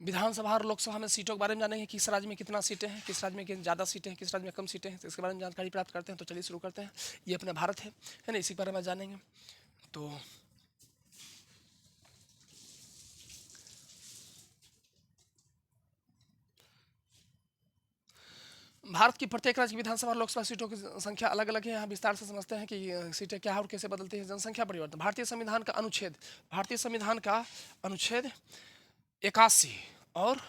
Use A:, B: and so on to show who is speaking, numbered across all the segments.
A: विधानसभा और लोकसभा में सीटों के बारे में जानेंगे, किस राज्य में कितना सीटें हैं, किस राज्य में ज़्यादा सीटें हैं, किस राज्य में कम सीटें हैं, तो इसके बारे में जानकारी प्राप्त करते हैं। तो चलिए शुरू करते हैं। ये अपना भारत है ना, इसी के बारे में जानेंगे। तो भारत की प्रत्येक राज्य की विधानसभा और लोकसभा सीटों की संख्या अलग अलग है। यहाँ विस्तार से समझते हैं कि सीटें क्या है और कैसे बदलती है। जनसंख्या परिवर्तन, भारतीय संविधान का अनुच्छेद 81 और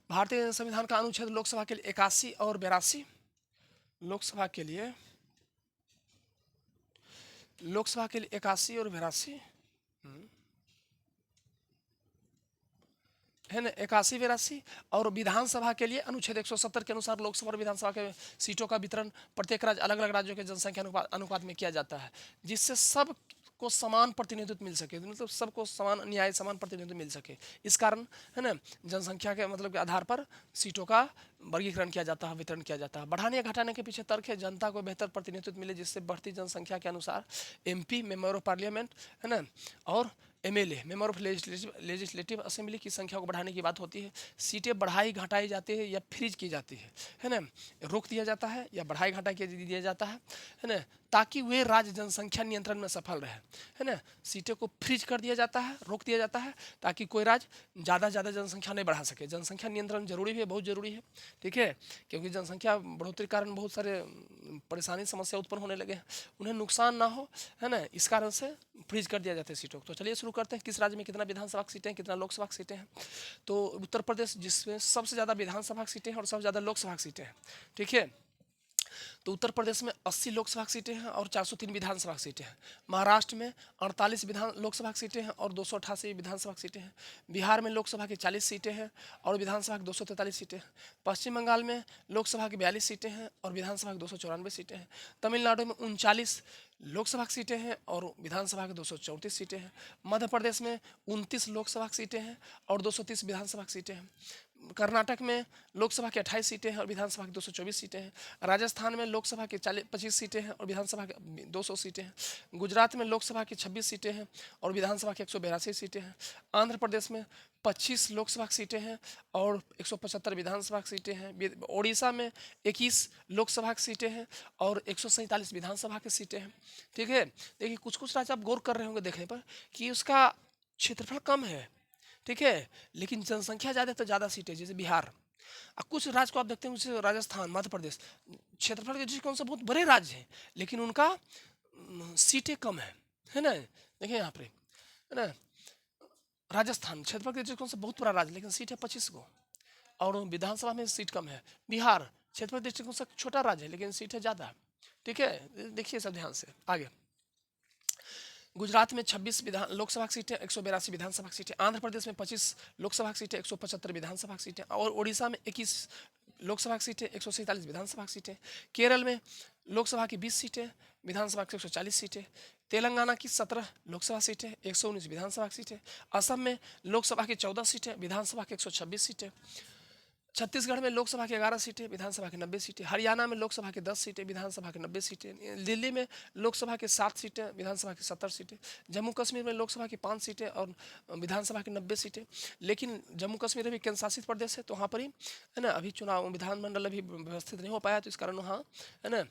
A: भारतीय संविधान का अनुच्छेद लोकसभा के लिए 81 और 82, लोकसभा के लिए 81 और 82 है ना, 81-82। और विधानसभा के लिए अनुच्छेद 170 के अनुसार लोकसभा और विधानसभा के सीटों का वितरण प्रत्येक राज्य अलग अलग राज्यों के जनसंख्या अनुपात में किया जाता है, जिससे सब को समान प्रतिनिधित्व मिल सके, मतलब सबको समान न्याय समान प्रतिनिधित्व मिल सके। इस कारण है ना, जनसंख्या के मतलब के आधार पर सीटों का वर्गीकरण किया जाता है, वितरण किया जाता है। बढ़ाने या घटाने के पीछे तर्क है जनता को बेहतर प्रतिनिधित्व मिले, जिससे बढ़ती जनसंख्या के अनुसार एमपी मेंबर ऑफ पार्लियामेंट है ना और MLA member of legislative assembly की संख्या को बढ़ाने की बात होती है। सीटें बढ़ाई घटाई जाती है या फ्रीज की जाती है ना, रोक दिया जाता है या बढ़ाई घटाई दिया जाता है ना, ताकि वे राज्य जनसंख्या नियंत्रण में सफल रहे, है ना। सीटें को फ्रीज कर दिया जाता है, रोक दिया जाता है, ताकि कोई राज्य ज़्यादा जनसंख्या नहीं बढ़ा सके। जनसंख्या नियंत्रण जरूरी है, बहुत जरूरी है, ठीक है, क्योंकि जनसंख्या बढ़ोतरी के कारण बहुत सारे परेशानी समस्या उत्पन्न होने लगे हैं, उन्हें नुकसान ना हो, है ना, इस कारण से फ्रीज कर दिया जाता है सीटों को। तो चलिए शुरू करते हैं। किस राज्य में कितना विधानसभा की सीटें हैं, कितना लोकसभा की सीटें हैं। तो उत्तर प्रदेश, जिसमें सबसे ज़्यादा विधानसभा की सीटें हैं और सबसे ज़्यादा लोकसभा की सीटें हैं, ठीक है। तो उत्तर प्रदेश में 80 लोकसभा की सीटें हैं और 403 विधानसभा की सीटें हैं। महाराष्ट्र में 48 लोकसभा की सीटें हैं और 288 विधानसभा की सीटें हैं। बिहार में लोकसभा की 40 सीटें हैं और विधानसभा की 243 सीटें हैं। पश्चिम बंगाल में लोकसभा की 42 सीटें हैं और विधानसभा की 294 सीटें हैं। तमिलनाडु में 39 लोकसभा की सीटें हैं और विधानसभा की 234 सीटें हैं। मध्य प्रदेश में 29 लोकसभा की सीटें हैं और 230 विधानसभा की सीटें हैं। कर्नाटक में लोकसभा की 28 सीटें हैं और विधानसभा की 224 सीटें हैं। राजस्थान में लोकसभा की 25 सीटें हैं और विधानसभा की 200 सीटें हैं। गुजरात में लोकसभा की 26 सीटें हैं और विधानसभा की 182 सीटें हैं। आंध्र प्रदेश में 25 लोकसभा की सीटें हैं और 175 विधानसभा की सीटें हैं। ओडिशा में 21 लोकसभा की सीटें हैं और 147 विधानसभा की सीटें हैं, ठीक है। देखिए कुछ कुछ राज्य आप गौर कर रहे होंगे देखने पर कि उसका क्षेत्रफल कम है, ठीक है, लेकिन जनसंख्या ज़्यादा तो ज़्यादा सीटें, जैसे बिहार। अब कुछ राज्य को आप देखते हैं, जैसे राजस्थान, मध्य प्रदेश, क्षेत्रफल के दृष्टिकोण से बहुत बड़े राज्य हैं, लेकिन उनका सीटें कम है ना। देखिए यहाँ पे है ना, राजस्थान क्षेत्रफल के दृष्टिकोण से बहुत बड़ा राज्य, लेकिन सीट है 25 को और विधानसभा में सीट कम है। बिहार क्षेत्रफल के दृष्टिकोण से छोटा राज्य है, लेकिन सीट है ज़्यादा, ठीक है। देखिए सब ध्यान से आगे। गुजरात में 26 लोकसभा की सीटें, 182 विधानसभा की सीटें। आंध्र प्रदेश में 25 लोकसभा की सीटें, 175 विधानसभा की सीटें और ओडिशा में 21 लोकसभा की सीटें, 147 विधानसभा की सीटें। केरल में लोकसभा की 20 सीटें, विधानसभा की 140 सीटें। तेलंगाना की 17 लोकसभा सीटें, 119 विधानसभा की सीटें। असम में लोकसभा की 14 सीटें, विधानसभा की 126 सीटें। छत्तीसगढ़ में लोकसभा की 11 सीटें, विधानसभा की 90 सीटें। हरियाणा में लोकसभा की 10 सीटें, विधानसभा की 90 सीटें। दिल्ली में लोकसभा की 7 सीटें, विधानसभा की 70 सीटें। जम्मू कश्मीर में लोकसभा की 5 सीटें और विधानसभा की 90 सीटें। लेकिन जम्मू कश्मीर अभी केंद्र शासित प्रदेश है, तो वहाँ पर ही है ना अभी चुनाव विधानमंडल अभी व्यवस्थित नहीं हो पाया, तो इस कारण वहाँ है ना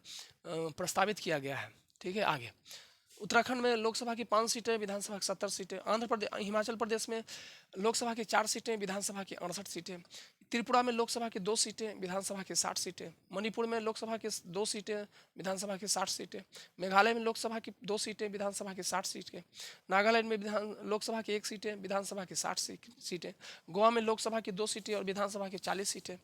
A: प्रस्तावित किया गया है, ठीक है। आगे उत्तराखंड में लोकसभा की 5 सीटें, विधानसभा की 70 सीटें। आंध्र प्रदेश, हिमाचल प्रदेश में लोकसभा की 4 सीटें, विधानसभा की 68 सीटें। त्रिपुरा में लोकसभा की 2 सीटें, विधानसभा की 60 सीटें। मणिपुर में लोकसभा की 2 सीटें, विधानसभा की 60 सीटें। मेघालय में लोकसभा की 2 सीटें, विधानसभा की 60 सीटें। नागालैंड में लोकसभा की 1 सीटें, विधानसभा की 60 सीटें। गोवा में लोकसभा की 2 सीटें और विधानसभा की 40 सीटें।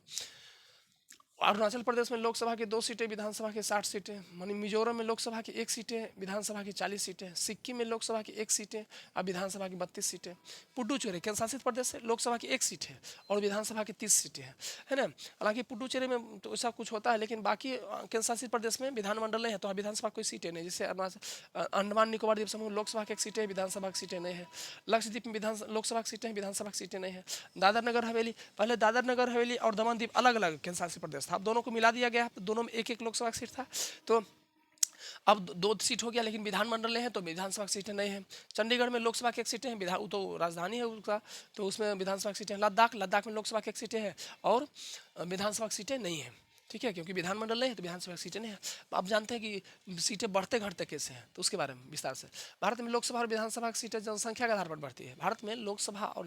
A: अरुणाचल प्रदेश में लोकसभा की 2 सीटें, विधानसभा की 60 सीटें। मिजोरम में लोकसभा की 1 सीटें, विधानसभा की 40 सीटें। सिक्किम में लोकसभा की 1 सीटें और विधानसभा की 32 सीटें। पुडुचेरी केंद्र शासित प्रदेश है, लोकसभा की 1 सीट है और विधानसभा की 30 सीटें हैं, है ना। हालांकि पुडुचेरी में तो ऐसा कुछ होता है, लेकिन बाकी केंद्र शासित प्रदेश में विधानमंडल नहीं है, तो विधानसभा कोई सीटें नहीं। जैसे अंडमान निकोबार द्वीप समूह लोकसभा की 1 सीटें, विधानसभा की सीटें नहीं है। लक्षद्वीप में लोकसभा की सीटें, विधानसभा की सीटें नहीं है। दादर नगर हवेली, पहले दादर नगर हवेली और दमन द्वीप अलग अलग केंद्र शासित प्रदेश था, अब दोनों को मिला दिया गया, तो दोनों में 1-1 लोकसभा सीट था। तो अब दो सीट हो गया, लेकिन विधानमंडल में है तो विधानसभा की सीटें नहीं हैं। चंडीगढ़ में लोकसभा की एक सीटें हैं, विधान वो तो राजधानी है उसका, तो उसमें विधानसभा की सीटें हैं। लद्दाख लद्दाख में लोकसभा की एक सीटें हैं और विधानसभा की सीटें नहीं हैं। ठीक है, क्योंकि विधानमंडल नहीं है तो विधानसभा की सीटें नहीं है। आप जानते हैं कि सीटें बढ़ते घटते कैसे हैं, तो उसके बारे में विस्तार से। भारत में लोकसभा और विधानसभा की सीटें जनसंख्या के आधार पर बढ़ती है। भारत में लोकसभा और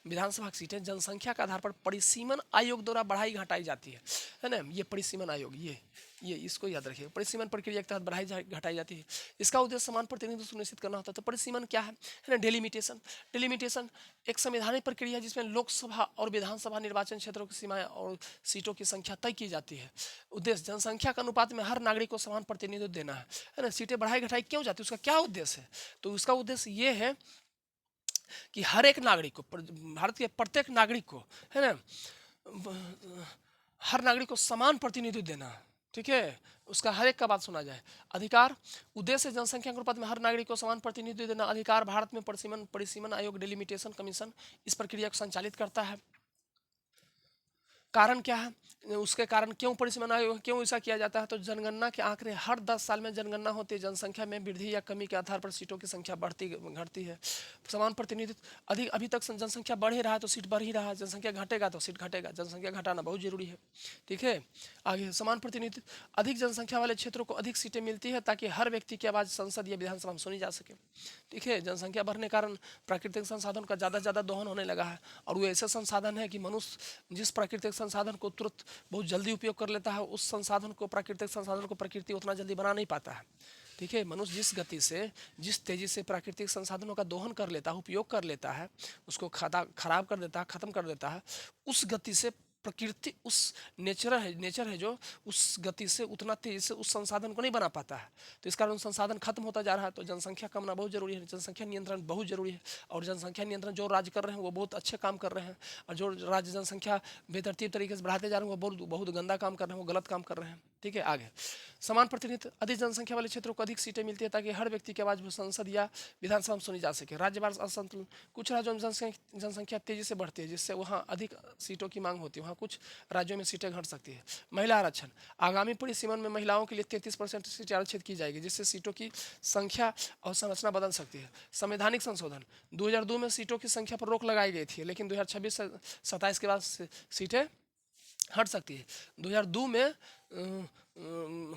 A: विधानसभा की सीटें जनसंख्या के आधार पर परिसीमन आयोग द्वारा बढ़ाई घटाई जाती है ना। ये परिसीमन आयोग, ये इसको याद रखिए, परिसीमन प्रक्रिया के तहत बढ़ाई घटाई जाती है। इसका उद्देश्य समान प्रतिनिधित्व सुनिश्चित करना होता है। तो परिसीमन क्या है ना, डेलिमिटेशन। डेलिमिटेशन एक संवैधानिक प्रक्रिया है जिसमें लोकसभा और विधानसभा निर्वाचन क्षेत्रों की सीमाएं और सीटों की संख्या तय की जाती है। उद्देश्य जनसंख्या के अनुपात में हर नागरिक को समान प्रतिनिधित्व देना है ना। सीटें बढ़ाई घटाई क्यों जाती है, उसका क्या उद्देश्य है? तो उसका उद्देश्य ये है कि हर एक नागरिक को, भारत के प्रत्येक नागरिक को, है ना, हर नागरिक को समान प्रतिनिधित्व देना। ठीक है, उसका हर एक का बात सुना जाए। अधिकार, उद्देश्य जनसंख्या के अनुपात में हर नागरिक को समान प्रतिनिधित्व देना। अधिकार, भारत में परिसीमन आयोग डेलिमिटेशन कमीशन इस प्रक्रिया को संचालित करता है। कारण क्या है, उसके कारण क्यों परिसीमन आयोग, क्यों ऐसा किया जाता है? तो जनगणना के आंकड़े, हर 10 साल में जनगणना होती है। जनसंख्या में वृद्धि या कमी के आधार पर सीटों की संख्या बढ़ती घटती है। समान प्रतिनिधित्व, अधिक अभी तक जनसंख्या बढ़ ही रहा है तो सीट बढ़ ही रहा है, जनसंख्या घटेगा तो सीट घटेगा, जनसंख्या घटाना बहुत जरूरी है। ठीक है, आगे समान प्रतिनिधित्व, अधिक जनसंख्या वाले क्षेत्रों को अधिक सीटें मिलती है ताकि हर व्यक्ति की आवाज़ संसद या विधानसभा में सुनी जा सके। ठीक है, जनसंख्या बढ़ने के कारण प्राकृतिक संसाधन का ज़्यादा से ज़्यादा दोहन होने लगा है, और वो ऐसे संसाधन है कि मनुष्य जिस प्राकृतिक संसाधन को तुरंत बहुत जल्दी उपयोग कर लेता है, उस संसाधन को, प्राकृतिक संसाधन को प्रकृति उतना जल्दी बना नहीं पाता है। ठीक है, मनुष्य जिस गति से, जिस तेजी से प्राकृतिक संसाधनों का दोहन कर लेता है, उपयोग कर लेता है, उसको खराब कर देता है, खत्म कर देता है, उस गति से प्रकृति, उस नेचर है जो उस गति से, उतना तेजी से उस संसाधन को नहीं बना पाता है। तो इस कारण संसाधन खत्म होता जा रहा है। तो जनसंख्या कम होना बहुत जरूरी है, जनसंख्या नियंत्रण बहुत जरूरी है। और जनसंख्या नियंत्रण जो राज्य कर रहे हैं वो बहुत अच्छे काम कर रहे हैं, और जो राज्य जनसंख्या बेतरतीब तरीके से बढ़ाते जा रहे हैं वो बहुत गंदा काम कर रहे हैं, वो गलत काम कर रहे हैं। ठीक है, आगे समान प्रतिनिधित्व, अधिक जनसंख्या वाले क्षेत्रों को अधिक सीटें मिलती है ताकि हर व्यक्ति की आवाज़ संसद या विधानसभा में सुनी जा सके। राज्यवार असंतुलन, कुछ राज्यों में जनसंख्या तेजी से बढ़ती है जिससे वहाँ अधिक सीटों की मांग होती है, वहाँ कुछ राज्यों में सीटें घट सकती है। महिला आरक्षण, आगामी परिसीमन में महिलाओं के लिए 33% सीटें आरक्षित की जाएगी जिससे सीटों की संख्या और संरचना बदल सकती है। संवैधानिक संशोधन, 2002 में सीटों की संख्या पर रोक लगाई गई थी, लेकिन 2026 से 27 के बाद सीटें हट सकती है। 2002 में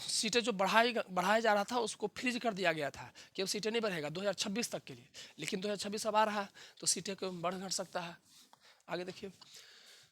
A: सीटें जो बढ़ाया जा रहा था उसको फ्रीज कर दिया गया था कि अब सीटें नहीं बढ़ेगा 2026 तक के लिए, लेकिन 2026 अब आ रहा है तो सीटें को बढ़ घट सकता है। आगे देखिए,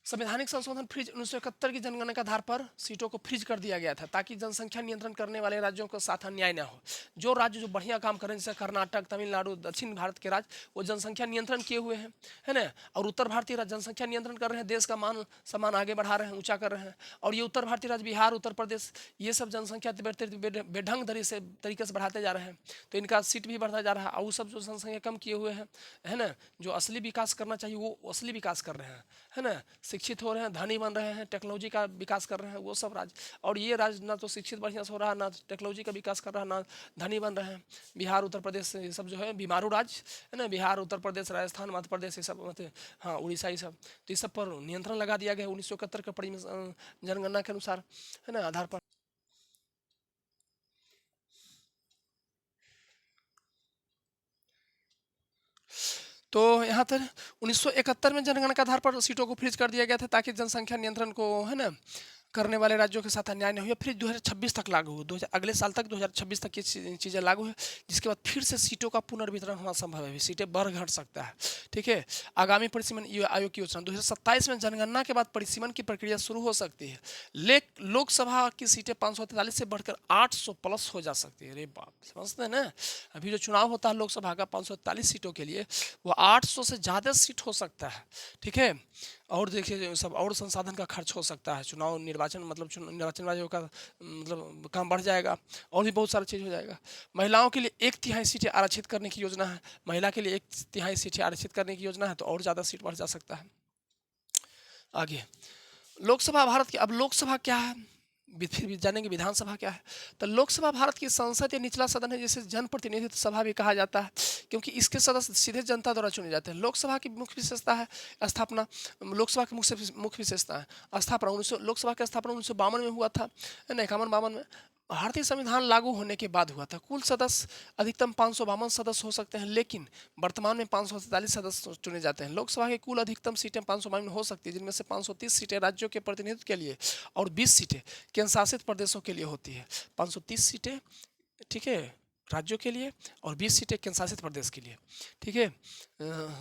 A: संवैधानिक संशोधन फ्रीज, 1971 की जनगणना के आधार पर सीटों को फ्रीज कर दिया गया था ताकि जनसंख्या नियंत्रण करने वाले राज्यों के साथ अन्याय न हो। जो राज्य जो बढ़िया काम कर रहे हैं जैसे कर्नाटक, तमिलनाडु, दक्षिण भारत के राज्य, वो जनसंख्या नियंत्रण किए हुए हैं, है ना। और उत्तर भारतीय राज्य जनसंख्या नियंत्रण कर रहे हैं, देश का मान सम्मान आगे बढ़ा रहे हैं, ऊंचा कर रहे हैं। और ये उत्तर भारतीय राज्य बिहार, उत्तर प्रदेश, ये सब जनसंख्या बेढंग तरीके से बढ़ाते जा रहे हैं, तो इनका सीट भी बढ़ता जा रहा है। और वो सब जो जनसंख्या कम किए हुए हैं, है ना, जो असली विकास करना चाहिए वो असली विकास कर रहे हैं, है ना, शिक्षित हो रहे हैं, धनी बन रहे हैं, टेक्नोलॉजी का विकास कर रहे हैं, वो सब राज्य। और ये राज्य ना तो शिक्षित बढ़िया से हो रहा है, ना टेक्नोलॉजी का विकास कर रहा है, ना धनी बन रहे हैं। बिहार, उत्तर प्रदेश, ये सब जो है बीमारू राज्य है ना, बिहार, उत्तर प्रदेश, राजस्थान, मध्य प्रदेश, ये सब मतलब हाँ, उड़ीसा, ये सब, तो इस सब पर नियंत्रण लगा दिया गया 1971 के जनगणना के अनुसार, है ना, आधार पर। तो यहाँ पर 1971 में जनगणना के आधार पर सीटों को फ्रीज कर दिया गया था ताकि जनसंख्या नियंत्रण को, है ना, करने वाले राज्यों के साथ अन्याय नहीं हुआ। फिर 2026 तक लागू हो, 2000 अगले साल तक 2026 तक ये चीज़ें लागू है, जिसके बाद फिर से सीटों का पुनर्वितरण होना संभव है, सीटें बढ़ घट सकता है। ठीक है, आगामी परिसीमन आयोग की योजना 2027 में जनगणना के बाद परिसीमन की प्रक्रिया शुरू हो सकती है। लोकसभा की सीटें 543 से बढ़कर 800 प्लस हो जा सकती है। अरे बाप, समझते हैं ना, अभी जो चुनाव होता है लोकसभा का 543 सीटों के लिए, वो 800 से ज़्यादा सीट हो सकता है। ठीक है, और देखिए सब और संसाधन का खर्च हो सकता है, चुनाव निर्वाचन मतलब निर्वाचन आयोग का मतलब काम बढ़ जाएगा, और भी बहुत सारा चीज़ हो जाएगा। महिलाओं के लिए 1/3 सीटें आरक्षित करने की योजना है, महिला के लिए 1/3 सीटें आरक्षित करने की योजना है, तो और ज़्यादा सीट बढ़ जा सकता है। आगे लोकसभा भारत की, अब लोकसभा क्या है फिर भी जानेंगे, विधानसभा क्या है। तो लोकसभा भारत की संसद या निचला सदन है, जिसे जनप्रतिनिधित्व सभा भी कहा जाता है, क्योंकि इसके सदस्य सीधे जनता द्वारा चुने जाते हैं। लोकसभा की मुख्य विशेषता है स्थापना, लोकसभा की मुख्य विशेषता है स्थापना। लोकसभा की स्थापना 1952 में हुआ था, 51-52 में। भारतीय संविधान लागू होने के बाद हुआ था। कुल सदस्य अधिकतम 552 सदस्य हो सकते हैं, लेकिन वर्तमान में 547 सदस्य चुने जाते हैं। लोकसभा की कुल अधिकतम सीटें 552 हो सकती है, जिनमें से 530 सीटें राज्यों के प्रतिनिधित्व के लिए और 20 सीटें केंद्र शासित प्रदेशों के लिए होती है। 530 सीटें, ठीक है, राज्यों के लिए और 20 सीटें केंद्र शासित प्रदेश के लिए, ठीक है,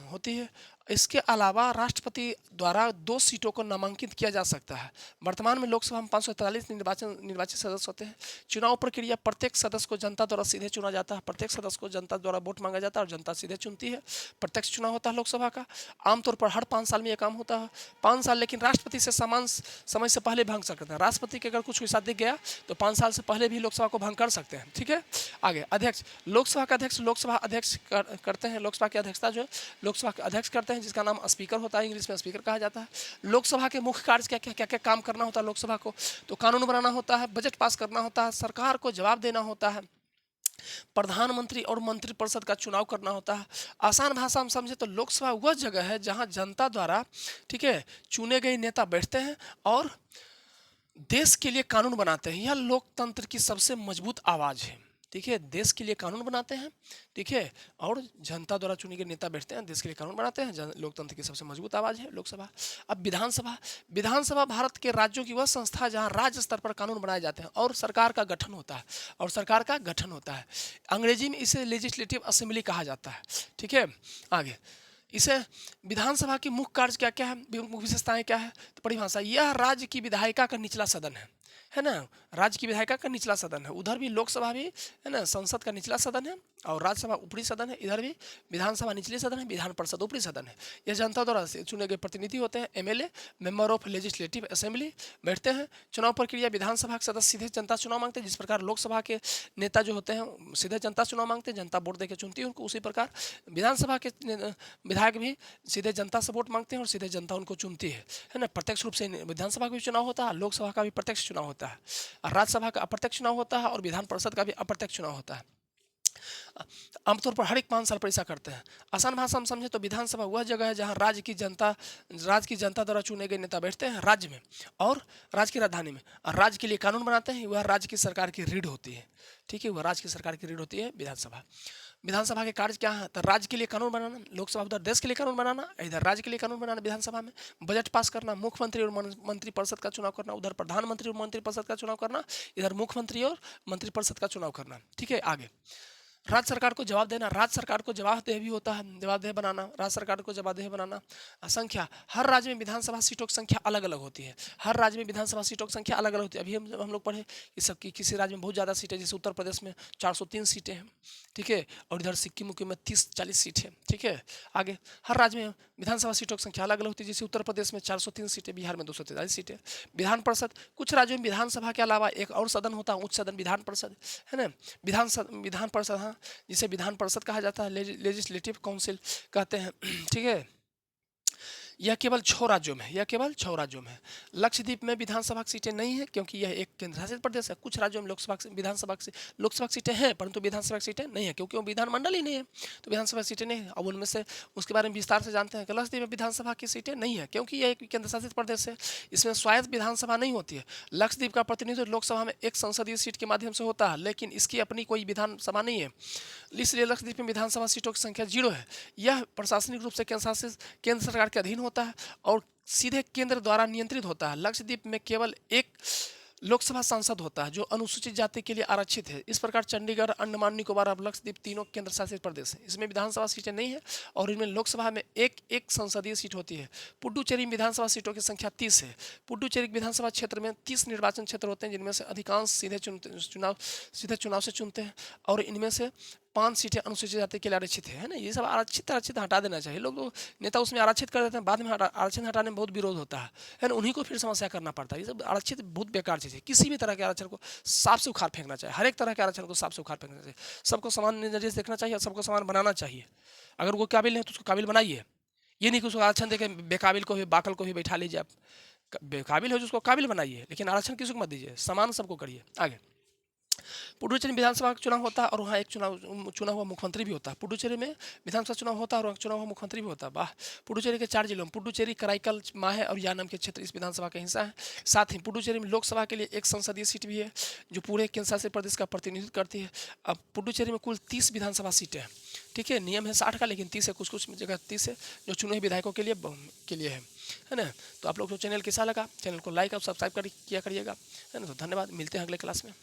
A: होती है। इसके अलावा राष्ट्रपति द्वारा 2 सीटों को नामांकित किया जा सकता है। वर्तमान में लोकसभा में 543 निर्वाचित सदस्य होते हैं। चुनाव प्रक्रिया, प्रत्येक सदस्य को जनता द्वारा सीधे चुना जाता है। प्रत्येक सदस्य को जनता द्वारा वोट मांगा जाता है और जनता सीधे चुनती है। प्रत्यक्ष चुनाव होता है लोकसभा का। आमतौर पर हर 5 साल में यह काम होता है। 5 साल, लेकिन राष्ट्रपति से समान समय से पहले भंग सकते हैं। राष्ट्रपति के अगर कुछ हिस्सा दिख गया तो 5 साल से पहले भी लोकसभा को भंग कर सकते हैं, ठीक है। आगे अध्यक्ष, लोकसभा का अध्यक्ष लोकसभा अध्यक्ष करते हैं। लोकसभा की अध्यक्षता जो है लोकसभा के अध्यक्ष करते हैं, जिसका नाम स्पीकर होता है, इंग्लिश में स्पीकर कहा जाता है। लोकसभा के मुख्य कार्य क्या काम करना होता है लोकसभा को, तो कानून बनाना होता है, बजट पास करना होता है, सरकार को जवाब देना होता है, प्रधानमंत्री और मंत्रिपरिषद का चुनाव करना होता है। आसान भाषा में समझे तो लोकसभा वह जगह है जहां जनता द्वारा, ठीक है, चुने गए नेता बैठते हैं और देश के लिए कानून बनाते हैं। यह लोकतंत्र की सबसे मजबूत आवाज़ है, ठीक है। देश के लिए कानून बनाते हैं, ठीक है, और जनता द्वारा चुने गए नेता बैठते हैं, देश के लिए कानून बनाते हैं। लोकतंत्र की सबसे मजबूत आवाज़ है लोकसभा। अब विधानसभा, विधानसभा भारत के राज्यों की वह संस्था है जहां राज्य स्तर पर कानून बनाए जाते हैं और सरकार का गठन होता है, अंग्रेजी में इसे लेजिस्लेटिव असेंबली कहा जाता है, ठीक है। आगे इसे विधानसभा की मुख्य कार्य क्या क्या है, मुख्य विशेषताएं क्या है, तो परिभाषा, यह राज्य की विधायिका का निचला सदन है ना। राज्य की विधायिका का निचला सदन है। उधर भी लोकसभा भी है ना, संसद का निचला सदन है और राज्यसभा ऊपरी सदन है। इधर भी विधानसभा निचली सदन है, विधान परिषद ऊपरी सदन है। यह जनता द्वारा चुने गए प्रतिनिधि होते हैं, MLA, member of legislative assembly, बैठते हैं। चुनाव प्रक्रिया, विधानसभा के सदस्य सीधे जनता चुनाव मांगते हैं। जिस प्रकार लोकसभा के नेता जो होते हैं सीधे जनता चुनाव मांगते हैं, जनता वोट देकर चुनती है उनको, उसी प्रकार विधानसभा के विधायक भी सीधे जनता से वोट मांगते हैं और सीधे जनता उनको चुनती है ना। प्रत्यक्ष रूप से विधानसभा का भी चुनाव होता है, लोकसभा का भी प्रत्यक्ष चुनाव होता है, और राज्यसभा का अप्रत्यक्ष चुनाव होता है और विधान परिषद का भी अप्रत्यक्ष चुनाव होता है। आमतौर पर हर एक 5 साल पर ऐसा करते हैं। आसान भाषा में समझे तो विधानसभा वह जगह है जहां राज्य की जनता द्वारा चुने गए नेता बैठते हैं राज्य में और राज्य की राजधानी में, और राज्य के लिए कानून बनाते हैं। वह राज्य की सरकार की रीढ़ होती है, ठीक है, वह राज्य की सरकार की रीढ़ होती है विधानसभा। विधानसभा के कार्य क्या है, तो राज्य के लिए कानून बनाना, लोकसभा उधर देश के लिए कानून बनाना, इधर राज्य के लिए कानून बनाना, विधानसभा में बजट पास करना, मुख्यमंत्री और मंत्रिपरिषद का चुनाव करना, उधर प्रधानमंत्री और मंत्रिपरिषद का चुनाव करना, इधर मुख्यमंत्री और मंत्रिपरिषद का चुनाव करना, ठीक है। आगे राज्य सरकार को जवाब देना, राज्य सरकार को जवाबदेह भी होता है, जवाबदेह बनाना, राज्य सरकार को जवाबदेह बनाना। संख्या, हर राज्य में विधानसभा सीटों की संख्या अलग अलग होती है। हर राज्य में विधानसभा सीटों की संख्या अलग अलग होती है। अभी हम लोग पढ़े कि सबकी किसी राज्य में बहुत ज़्यादा सीटें, जैसे उत्तर प्रदेश में 403 सीटें हैं, ठीक है, और इधर सिक्किम में 30-40 सीट है, ठीक है। आगे हर राज्य में विधानसभा सीटों की संख्या अलग अलग होती है, जैसे उत्तर प्रदेश में 403 सीटें, बिहार में 243 सीटें। विधान परिषद, कुछ राज्यों में विधानसभा के अलावा एक और सदन होता है, उच्च सदन विधान परिषद, है ना। विधान परिषद, हाँ, जिसे विधान परिषद कहा जाता है, लेजिस्लेटिव काउंसिल कहते हैं, ठीक है। यह केवल 6 राज्यों में, लक्षद्वीप में विधानसभा की सीटें नहीं है क्योंकि यह एक केंद्र शासित प्रदेश है। कुछ राज्यों में लोकसभा की सीटें हैं, परंतु विधानसभा की सीटें नहीं है क्योंकि वो विधानमंडल ही नहीं है, तो विधानसभा की सीटें नहीं है। अब उनमें से उसके बारे में विस्तार से जानते हैं कि लक्षद्वीप में विधानसभा की सीटें नहीं है क्योंकि यह एक केंद्र शासित प्रदेश है। इसमें स्वायत्त विधानसभा नहीं होती है। लक्षद्वीप का प्रतिनिधित्व लोकसभा में एक संसदीय सीट के माध्यम से होता है, लेकिन इसकी अपनी कोई विधानसभा नहीं है, इसलिए लक्षद्वीप में विधानसभा सीटों की संख्या 0 है। यह प्रशासनिक रूप से केंद्र सरकार के अधीन होता है और सीधे केंद्र द्वारा नियंत्रित होता है। लक्षद्वीप में केवल एक लोकसभा सांसद होता है जो अनुसूचित जाति के लिए आरक्षित है। इस प्रकार चंडीगढ़, अंडमान निकोबार और लक्षद्वीप तीनों केंद्र शासित प्रदेश हैं। इसमें विधानसभा सीटें नहीं है और इनमें लोकसभा में एक संसदीय सीट होती है। पुडुचेरी में विधानसभा सीटों की संख्या 30 है। पुडुचेरी विधानसभा क्षेत्र में 30 निर्वाचन क्षेत्र होते हैं, जिनमें से अधिकांश सीधे चुनाव से चुनते हैं और इनमें से 5 सीटें अनुसूचित जाति के लिए आरक्षित है ना। ये सब आरक्षित हटा देना चाहिए। लोग तो नेता उसमें आरक्षित कर देते हैं, बाद में आरक्षण हटाने में बहुत विरोध होता है ना, उन्हीं को फिर समस्या करना पड़ता है। ये सब आरक्षित बहुत बेकार चीज़ है। किसी भी तरह के आरक्षण को साफ से उखाड़ फेंकना चाहिए, हर एक तरह के आरक्षण को साफ से उखाड़ फेंकना चाहिए। सबको समान नजरिए से देखना चाहिए, सबको समान बनाना चाहिए। अगर वो काबिल है तो उसको काबिल बनाइए, ये नहीं कि उसको आरक्षण देकर बेकाबिल को भी, बाकल को भी बैठा लीजिए। आप बेकाबिल हो जो उसको काबिल बनाइए, लेकिन आरक्षण किसी को मत दीजिए, समान सबको करिए। आगे पुडुचेरी विधानसभा का चुनाव होता है और वहाँ एक चुना हुआ मुख्यमंत्री भी होता है। पुडुचेरी में विधानसभा चुनाव होता है और वहाँ चुना हुआ मुख्यमंत्री भी होता है। वाह। पुडुचेरी के 4 जिलों में पुडुचेरी, कराईकल, माहे और यानम के क्षेत्र इस विधानसभा का हिस्सा है। साथ ही पुडुचेरी में लोकसभा के लिए एक संसदीय सीट भी है जो पूरे केंद्र शासित प्रदेश का प्रतिनिधित्व करती है। अब पुडुचेरी में कुल 30 विधानसभा सीटें हैं। ठीक है, नियम है 60 का, लेकिन 30 है, कुछ कुछ जगह 30 है जो चुने हुए विधायकों के लिए है ना। तो आप लोग को चैनल कैसा लगा, चैनल को लाइक और सब्सक्राइब किया करिएगा, है ना। तो धन्यवाद, मिलते हैं अगले क्लास में।